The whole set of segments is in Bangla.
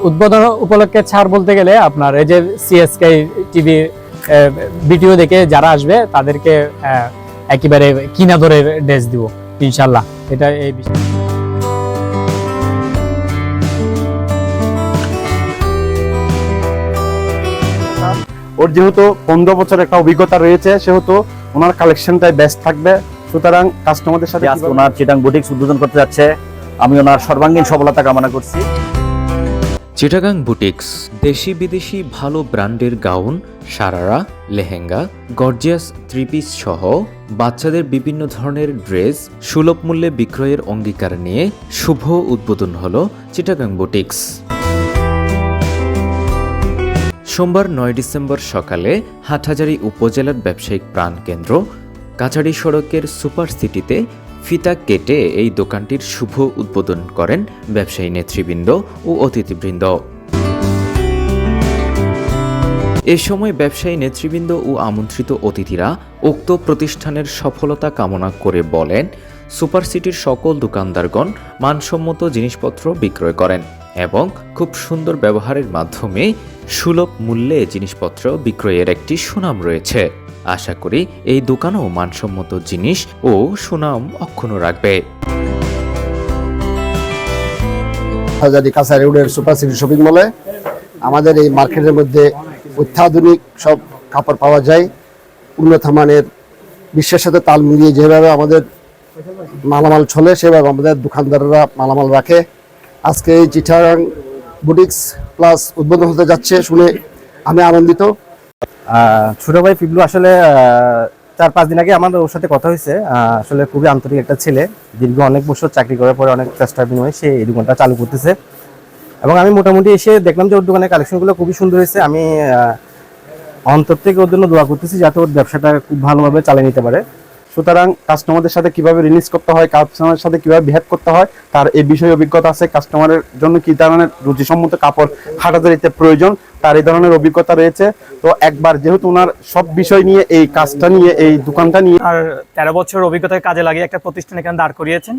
উদ্বোধন উপলক্ষে ছাড় বলতে গেলে আপনার এই যে সিএসকে টিভি ভিডিও দেখে যারা আসবে তাদেরকে একেবারে কিনা ধরে ড্রেস দিব ইনশাল্লাহ, এটা এই বিষয়। ওর যেহেতু 15 বছর একটা অভিজ্ঞতা রয়েছে, সেহেতু ওনার কালেকশনটাই বেস্ট থাকবে। সুতরাং কাস্টমারদের সাথে ওনার চিটাং বুটিক্স উদ্বোধন করতে যাচ্ছে, আমি ওনার সর্বাঙ্গীন সফলতা কামনা করছি। চিটাগাং বুটিক্স দেশি বিদেশি ভালো ব্র্যান্ডের gown, sharara, lehenga, gorgeous three piece সহ বাচ্চাদের বিভিন্ন ধরনের ড্রেস সুলভ মূল্যে বিক্রয়ের অঙ্গীকার নিয়ে শুভ উদ্বোধন হলো চিটাগাং বুটিক্স। সোমবার 9 ডিসেম্বর সকালে হাটহাজারী উপজেলার ব্যবসায়িক প্রাণকেন্দ্র কাছাড়ি সড়কের সুপার সিটিতে ফিতা কেটে এই দোকানটির শুভ উদ্বোধন করেন ব্যবসায়ী নেতৃবৃন্দ ও অতিথিবৃন্দ। এ সময় ব্যবসায়ী নেতৃবৃন্দ ও আমন্ত্রিত অতিথিরা উক্ত প্রতিষ্ঠানের সফলতা কামনা করে বলেন, সুপার সিটির সকল দোকানদারগণ মানসম্মত জিনিসপত্র বিক্রয় করেন এবং খুব সুন্দর ব্যবহারের মাধ্যমে সুলভ মূল্যে জিনিসপত্র বিক্রয়ের একটি সুনাম রয়েছে। আশা করি এই দোকানও মানসম্মত জিনিস ও সুনাম অক্ষুণ্ণ রাখবে। হাটহাজারী কাছাড়ি রোডের সুপার সিটি শপিং মলে আমাদের এই মার্কেটের মধ্যে অত্যাধুনিক সব কাপড় পাওয়া যায়। উন্নত মানের বিশ্বের সাথে তাল মিলিয়ে যেভাবে আমাদের মালামাল চলে সেভাবে আমাদের দোকানদাররা মালামাল রাখে। আজকে এই চিটাগাং বুটিক্স প্লাস উদ্বোধন হতে যাচ্ছে শুনে আমি আনন্দিত। ছোট ভাই পিবলু আসলে 4-5 দিন আগে আমাদের ওর সাথে কথা হয়েছে। আসলে খুবই আন্তরিক একটা ছেলে, দীর্ঘ অনেক বছর চাকরি করার পরে অনেক চেষ্টার বিনিময়ে সে এই দোকানটা চালু করতেছে এবং আমি মোটামুটি এসে দেখলাম যে ওর দোকানের কালেকশনগুলো খুবই সুন্দর হয়েছে। আমি অন্তর থেকে ওর জন্য দোয়া করতেছি যাতে ওর ব্যবসাটা খুব ভালোভাবে চালিয়ে নিতে পারে। সুতরাং কাস্টমারদের সাথে কিভাবে রিলিজ করতে হয়, কাস্টমারের সাথে কিভাবে বিহেভ করতে হয় তার এই বিষয়ে অভিজ্ঞতা আছে। কাস্টমারের জন্য কি ধরনের রুচিসম্মত কাপড় হাটহাজারীতে প্রয়োজন তার এই ধরনের অভিজ্ঞতা রয়েছে। তো একবার যেহেতু ওনার সব বিষয় নিয়ে এই কাজটা নিয়ে এই দোকানটা নিয়ে আর 13 বছর অভিজ্ঞতাকে কাজে লাগিয়ে একটা প্রতিষ্ঠান এখানে দাঁড় করিয়েছেন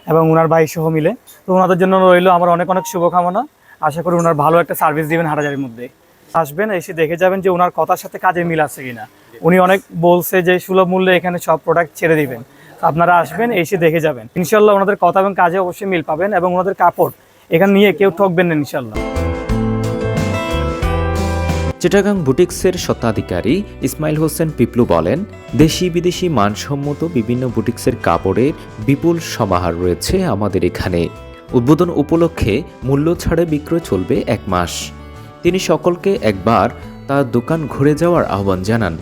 এবং ওনার ভাই সহ মিলে, তো ওনাদের জন্য রইল আমার অনেক অনেক শুভকামনা। আশা করি ওনার ভালো একটা সার্ভিস দিবেন হাটহাজারীর মধ্যে। আসবেন, এসে দেখে যাবেন যে ওনার কথার সাথে কাজে মিল আছে কিনা। উনি অনেক বলছে যে সুলভ মূল্যে এখানে সব প্রোডাক্ট ছেড়ে দিবেন, আপনারা আসবেন, এসে দেখে যাবেন। ইনশাল্লাহ ওনাদের কথা এবং কাজে অবশ্যই মিল পাবেন এবং ওনাদের কাপড় এখানে নিয়ে কেউ ঠকবেন না ইনশাল্লাহ। চিটাগাং বুটিক্সের স্বত্বাধিকারী ইসমাইল হোসেন পিপলু বলেন, দেশি বিদেশি মানসম্মত বিভিন্ন বুটিক্সের কাপড়ের বিপুল সমাহার রয়েছে আমাদের এখানে। উদ্বোধন উপলক্ষে মূল্য ছাড়ে বিক্রয় চলবে 1 মাস। তিনি সকলকে একবার তার দোকান ঘুরে যাওয়ার আহ্বান জানান।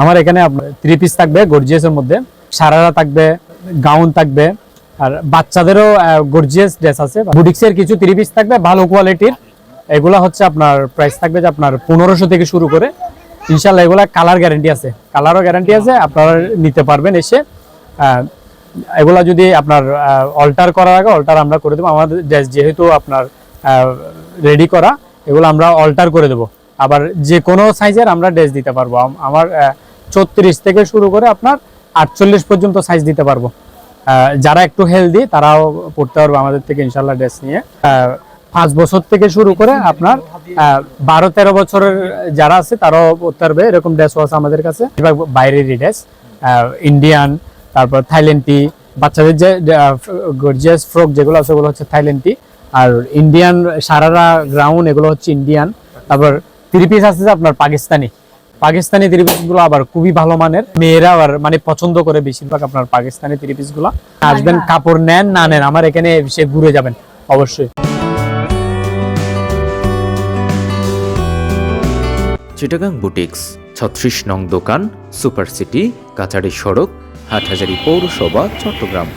আমার এখানে 3 পিস থাকবে গর্জিয়াসের মধ্যে, সারারা থাকবে, গাউন থাকবে, আর বাচ্চাদেরও গর্জিয়াস ড্রেস আছে। বুটিক্সের কিছু 3 পিস থাকবে ভালো কোয়ালিটির, এগুলা হচ্ছে আপনার প্রাইস থাকবে যে আপনার 1500 থেকে শুরু করে। ইনশাল্লাহ এগুলা কালার গ্যারান্টি আছে, কালারও গ্যারান্টি আছে, আপনারা নিতে পারবেন এসে। এগুলা যদি আপনার অল্টার করার আগে অল্টার আমরা করে দেবো। আমাদের ড্রেস যেহেতু আপনার রেডি করা, এগুলো আমরা অল্টার করে দেবো। আবার যে কোনো সাইজের আমরা ড্রেস দিতে পারবো। আমার 34 থেকে শুরু করে আপনার 48 পর্যন্ত সাইজ দিতে পারবো। যারা একটু হেলদি তারাও পড়তে পারবো আমাদের থেকে ইনশাল্লাহ ড্রেস নিয়ে। 5 বছর থেকে শুরু করে আপনার 12-13 বছরের যারা আছে তারাও পড়তে পারবে, এরকম ড্রেসও আছে আমাদের কাছে। বাইরেরই ড্রেস, ইন্ডিয়ান, তারপর থাইল্যান্ডি, বাচ্চাদের যে গর্জিয়াস ফ্রক যেগুলো আছে ওগুলো হচ্ছে থাইল্যান্ডি, আর ইন্ডিয়ান সারারা গ্রাউন্ড এগুলো হচ্ছে ইন্ডিয়ান। তারপর 3 পিস আছে আপনার পাকিস্তানি 3 পিস গুলো আবার খুবই ভালো মানের, মেয়েরা আবার মানে পছন্দ করে বেশিরভাগ আপনার পাকিস্তানি 3 পিস গুলো। আসবেন, কাপড় নেন না নেন আমার এখানে এসে ঘুরে যাবেন অবশ্যই। চিটাগাং বুটিক্স 36 নং দোকান, সুপার সিটি, কাছাড়ি সড়ক, হাটহাজারী পৌরসভা, চট্টগ্রাম।